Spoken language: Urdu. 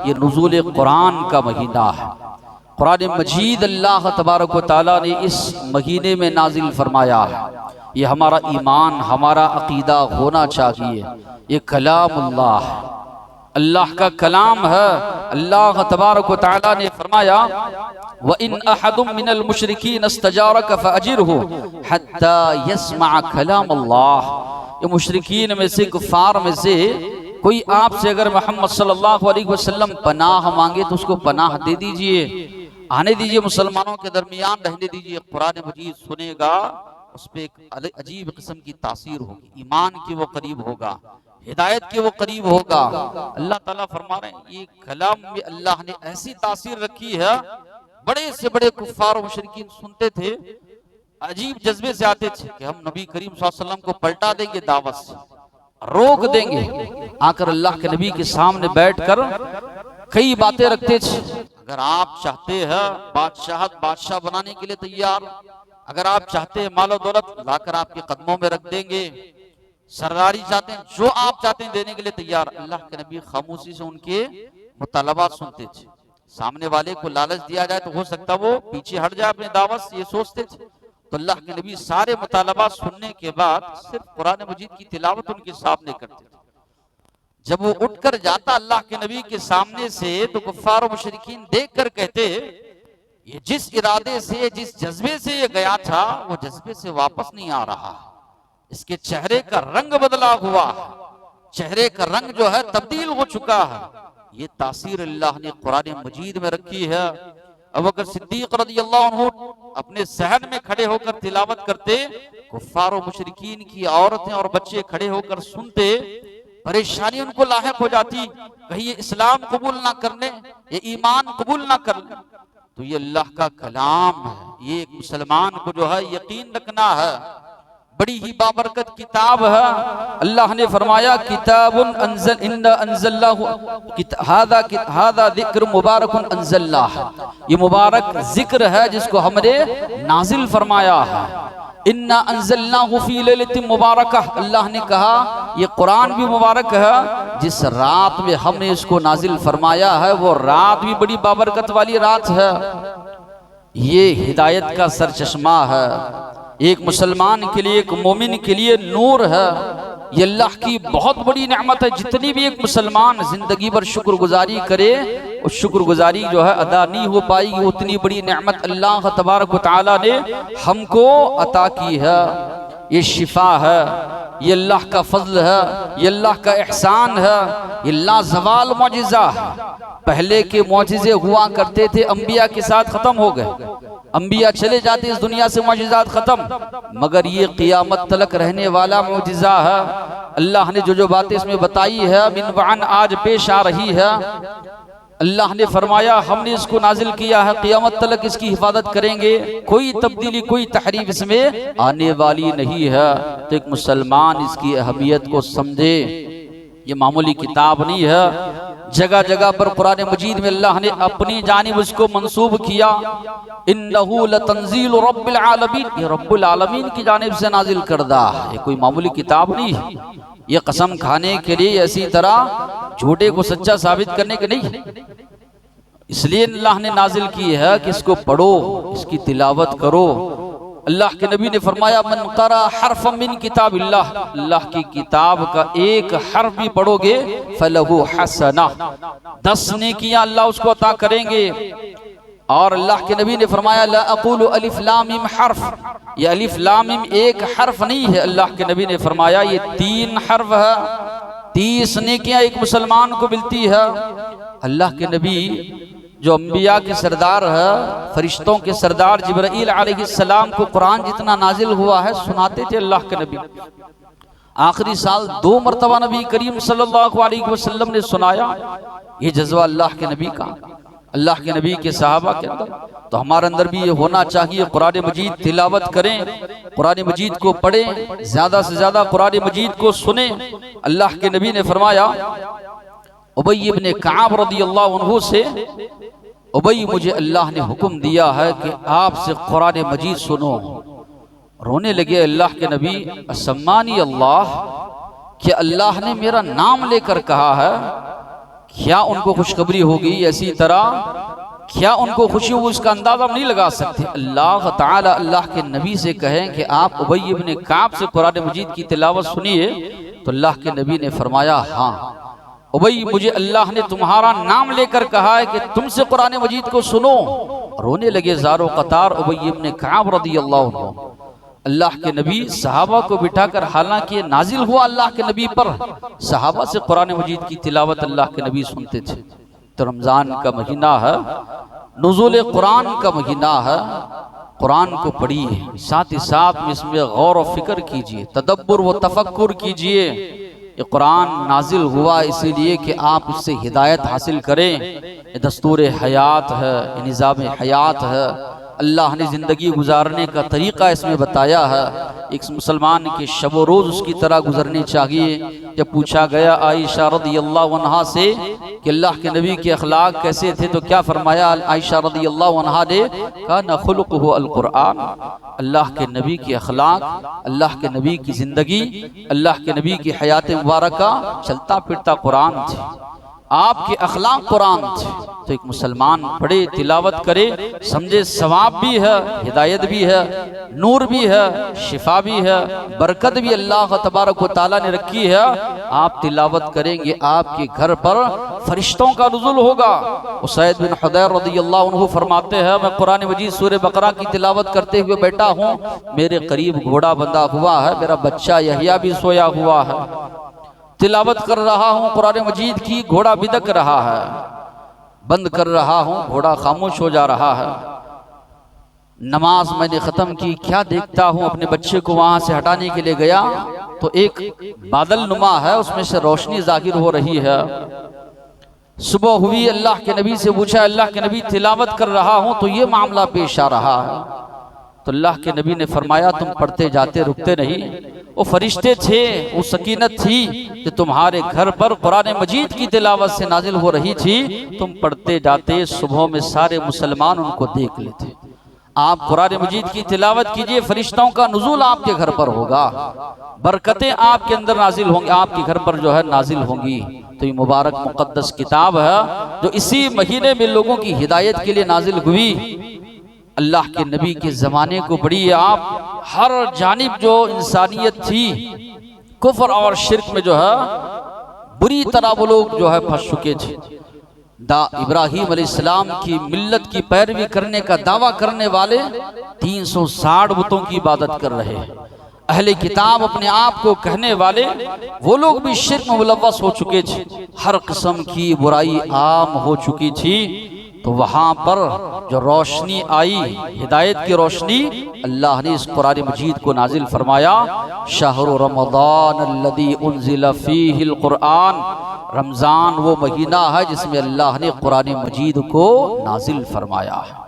یہ نزول قرآن کا مہینہ ہے۔ قرآن مجید اللہ تبارک و تعالیٰ نے اس مہینے میں نازل فرمایا ہے۔ یہ ہمارا ایمان، ہمارا عقیدہ ہونا چاہیے۔ یہ کلام اللہ ہے، اللہ کا کلام ہے۔ اللہ تبارک و تعالیٰ نے فرمایا وَإِنْ أَحَدٌ مِّنَ الْمُشْرِكِينَ اسْتَجَارَكَ فَأَجِرْهُ حَتَّى يَسْمَعَ كَلَامَ اللَّهِ۔ یہ مشرکین میں سے، کفار میں سے کوئی آپ سے اگر محمد صلی اللہ علیہ وسلم پناہ مانگے تو اس کو پناہ دے دیجئے، آنے دیجئے، مسلمانوں کے درمیان رہنے دیجئے۔ قرآن مجید سنے گا، اس پہ ایک عجیب قسم کی تاثیر ہوگی، ایمان کی وہ قریب ہوگا، ہدایت کے وہ قریب ہوگا۔ اللہ تعالیٰ فرما رہے ہیں یہ کلام میں اللہ نے ایسی تاثیر رکھی ہے، بڑے سے بڑے کفار و مشرکین سنتے تھے، عجیب جذبے سے آتے تھے کہ ہم نبی کریم صلی اللہ علیہ وسلم کو پلٹا دیں گے، دعوت سے روک دیں گے۔ آ کر اللہ کے نبی کے سامنے بیٹھ کر کئی باتیں رکھتے تھے۔ اگر آپ چاہتے ہیں بادشاہ بنانے کے لیے تیار، اگر آپ چاہتے ہیں مال و دولت لا کر آپ کے قدموں میں رکھ دیں گے، سرداری چاہتے ہیں، جو آپ چاہتے ہیں دینے کے لیے تیار۔ اللہ کے نبی خاموشی سے ان کے مطالبات سنتے تھے۔ سامنے والے کو لالچ دیا جائے تو ہو سکتا وہ پیچھے ہٹ جائے اپنے دعوت سے، یہ سوچتے تھے۔ تو اللہ کے نبی سارے مطالبات سننے کے بعد صرف قرآن مجید کی تلاوت ان کے سامنے کرتے تھے۔ جب وہ اٹھ کر جاتا اللہ کے نبی کے سامنے سے تو کفار و مشرکین دیکھ کر کہتے یہ جس ارادے سے، جس جذبے سے یہ گیا تھا وہ جذبے سے واپس نہیں آ رہا، اس کے چہرے کا رنگ بدلا ہوا، چہرے کا رنگ جو ہے تبدیل ہو چکا ہے۔ یہ تاثیر اللہ نے قرآن مجید میں رکھی ہے۔ ابوبکر صدیق رضی اللہ عنہ اپنے صحن میں کھڑے ہو کر تلاوت کرتے، کفار و مشرکین کی عورتیں اور بچے کھڑے ہو کر سنتے، پریشانی ان کو لاحق ہو جاتی، کہیں یہ اسلام قبول نہ کرنے، یہ ایمان قبول نہ کرنے۔ تو یہ اللہ کا کلام ہے، یہ ایک مسلمان کو جو ہے یقین رکھنا ہے، بڑی ہی بابرکت کتاب ہے۔ اللہ نے فرمایا کتاب ہذا ذکر مبارک انزلناہ، یہ مبارک ذکر ہے جس کو ہم نے نازل فرمایا ہے۔ انا انزلناہ فی لیلۃ مبارکہ، اللہ نے کہا یہ قرآن بھی مبارک ہے، جس رات میں ہم نے اس کو نازل فرمایا ہے وہ رات بھی بڑی بابرکت والی رات ہے۔ یہ ہدایت کا سرچشمہ ہے، ایک مسلمان کے لیے، ایک مومن کے لیے نور ہے۔ یہ اللہ کی بہت بڑی نعمت ہے۔ جتنی بھی ایک مسلمان زندگی بھر شکر گزاری کرے، اس شکر گزاری جو ہے ادا نہیں ہو پائے گی۔ اتنی بڑی نعمت اللہ تبارک و تعالیٰ نے ہم کو عطا کی ہے۔ یہ شفا ہے، یہ اللہ کا فضل ہے، یہ اللہ کا احسان ہے، یہ لازوال معجزہ ہے۔ پہلے کے معجزے ہوا کرتے تھے، انبیاء کے ساتھ ختم ہو گئے، انبیاء چلے جاتے اس دنیا سے، معجزات ختم، مگر یہ قیامت تلک رہنے والا معجزہ ہے۔ اللہ نے جو باتیں اس میں بتائی ہے من وعن آج پیش آ رہی ہے۔ اللہ نے فرمایا ہم نے اس کو نازل کیا ہے، قیامت تلک اس کی حفاظت کریں گے، کوئی تبدیلی، کوئی تحریف اس میں آنے والی نہیں ہے۔ تو ایک مسلمان اس کی اہمیت کو سمجھے، یہ معمولی کتاب نہیں ہے۔ جگہ جگہ پر قرآن مجید میں اللہ نے اپنی جانب اس کو منسوب کیا، انہو لتنزیل رب العالمین، یہ رب العالمین کی جانب سے نازل کردہ، یہ کوئی معمولی کتاب نہیں ہے۔ یہ قسم کھانے کے لیے، اسی طرح جھوٹے کو سچا ثابت کرنے کے نہیں، اس لیے اللہ نے نازل کی ہے کہ اس کو پڑھو، اس کی تلاوت کرو۔ اللہ کے نبی نے فرمایا من قرأ حرفا من کتاب اللہ، اللہ کی کتاب کا ایک حرف بھی پڑھو گے فلہ حسنہ، 10 نیکیاں اللہ اس کو عطا کریں گے۔ اور اللہ کے نبی نے فرمایا لا اقول الف لام میم حرف، یہ الف لام میم ایک حرف نہیں ہے، اللہ کے نبی نے فرمایا یہ 3 حرف ہے، 30 نیکیاں ایک مسلمان کو ملتی ہے۔ اللہ کے نبی جو انبیاء کے سردار ہے، فرشتوں کے سردار جبرائیل علیہ السلام کو قرآن جتنا نازل ہوا ہے سناتے تھے اللہ کے نبی۔ آخری سال 2 مرتبہ نبی کریم صلی اللہ علیہ وسلم نے سنایا۔ یہ جذبہ اللہ کے نبی کا، اللہ کے نبی کے صحابہ کے اندر، تو ہمارے اندر بھی یہ ہونا چاہیے۔ قرآن مجید تلاوت کریں، قرآن مجید کو پڑھیں، زیادہ سے زیادہ قرآن مجید کو سنیں۔ اللہ کے نبی نے فرمایا ابی ابن کعب رضی اللہ عنہ سے، ابی مجھے اللہ نے حکم دیا ہے کہ آپ سے قرآن مجید سنو۔ رونے لگے اللہ کے نبی، اسمانی اللہ، کہ اللہ نے میرا نام لے کر کہا ہے کیا ان کو خوشخبری ہوگی؟ اسی طرح کیا ان کو خوشی ہوگی؟ اس کا اندازہ ہم نہیں لگا سکتے۔ اللہ تعالی اللہ کے نبی سے کہیں کہ آپ ابی بن کعب سے قرآن مجید کی تلاوت سنیے، تو اللہ کے نبی نے فرمایا ہاں ابی، مجھے اللہ نے تمہارا نام لے کر کہا ہے کہ تم سے قرآن مجید کو سنو۔ رونے لگے زار و قطار ابی بن کعب رضی اللہ عنہ۔ اللہ کے نبی صحابہ کو بٹھا کر، حالانکہ نازل ہوا اللہ کے نبی پر، صحابہ سے قرآن مجید کی تلاوت اللہ کے نبی سنتے تھے۔ تو رمضان کا مہینہ ہے، نزول قرآن کا مہینہ ہے، قرآن کو پڑھیے، ساتھ ہی ساتھ میں اس میں غور و فکر کیجئے، تدبر و تفکر کیجئے۔ یہ قرآن نازل ہوا اسی لیے کہ آپ اس سے ہدایت حاصل کریں۔ یہ دستور حیات ہے، یہ نظام حیات ہے، اللہ نے زندگی گزارنے کا طریقہ اس میں بتایا ہے۔ ایک مسلمان کی شب و روز اس کی طرح گزرنی چاہیے۔ جب پوچھا گیا عائشہ رضی اللہ عنہا سے کہ اللہ کے نبی کے اخلاق کیسے تھے، تو کیا فرمایا عائشہ رضی اللہ عنہا نے؟ کان خلقہ القرآن، اللہ کے نبی کے اخلاق، اللہ کے نبی کی زندگی، اللہ کے نبی کی حیات مبارکہ چلتا پھرتا قرآن تھی، آپ کے اخلاق قرآن تھے۔ تو ایک مسلمان پڑھے، تلاوت کرے، سمجھے ثواب بھی ہے، ہدایت بھی ہے، نور بھی ہے، شفا بھی ہے، برکت بھی اللہ تبارک و تعالیٰ نے رکھی ہے۔ آپ تلاوت کریں گے، آپ کے گھر پر فرشتوں کا نزول ہوگا۔ اسید بن حضیر رضی اللہ عنہ فرماتے ہیں میں قرآن مجید سورہ بقرہ کی تلاوت کرتے ہوئے بیٹھا ہوں، میرے قریب گھوڑا بندھا ہوا ہے، میرا بچہ یحییٰ بھی سویا ہوا ہے، تلاوت کر رہا ہوں قرآن مجید کی، گھوڑا بدک رہا ہے، بند کر رہا ہوں، گھوڑا خاموش ہو جا رہا ہے۔ نماز میں نے ختم کی، کیا دیکھتا ہوں، اپنے بچے کو وہاں سے ہٹانے کے لیے گیا تو ایک بادل نما ہے، اس میں سے روشنی ظاہر ہو رہی ہے۔ صبح ہوئی، اللہ کے نبی سے پوچھا، اللہ کے نبی تلاوت کر رہا ہوں تو یہ معاملہ پیش آ رہا ہے۔ تو اللہ کے نبی نے فرمایا تم پڑھتے جاتے رکتے نہیں، وہ فرشتے تھے، وہ سکینت تھی کہ تمہارے گھر پر قرآن مجید کی تلاوت سے نازل ہو رہی تھی، تم پڑھتے جاتے، صبح میں سارے مسلمان ان کو دیکھ لیتے۔ آپ قرآن مجید کی تلاوت کیجئے، فرشتوں کا نزول آپ کے گھر پر ہوگا، برکتیں آپ کے اندر نازل ہوں گی، آپ کے گھر پر جو ہے نازل ہوں گی۔ تو یہ مبارک مقدس کتاب ہے جو اسی مہینے میں لوگوں کی ہدایت کے لیے نازل ہوئی۔ اللہ کے نبی کے زمانے کو پڑھیے آپ، ہر جانب جو انسانیت تھی کفر اور شرک میں جو ہے بری طرح وہ لوگ جو ہے پھنس چکے تھے۔ ابراہیم علیہ السلام کی ملت کی پیروی کرنے کا دعویٰ کرنے والے 360 بتوں کی عبادت کر رہے ہیں۔ اہل کتاب اپنے آپ کو کہنے والے وہ لوگ بھی شرک میں ملوث ہو چکے تھے، ہر قسم کی برائی عام ہو چکی تھی۔ تو وہاں پر جو روشنی آئی، ہدایت کی روشنی، اللہ نے اس قرآن مجید کو نازل فرمایا۔ شہر رمضان الذی انزل فیہ القرآن، رمضان وہ مہینہ ہے جس میں اللہ نے قرآن مجید کو نازل فرمایا ہے۔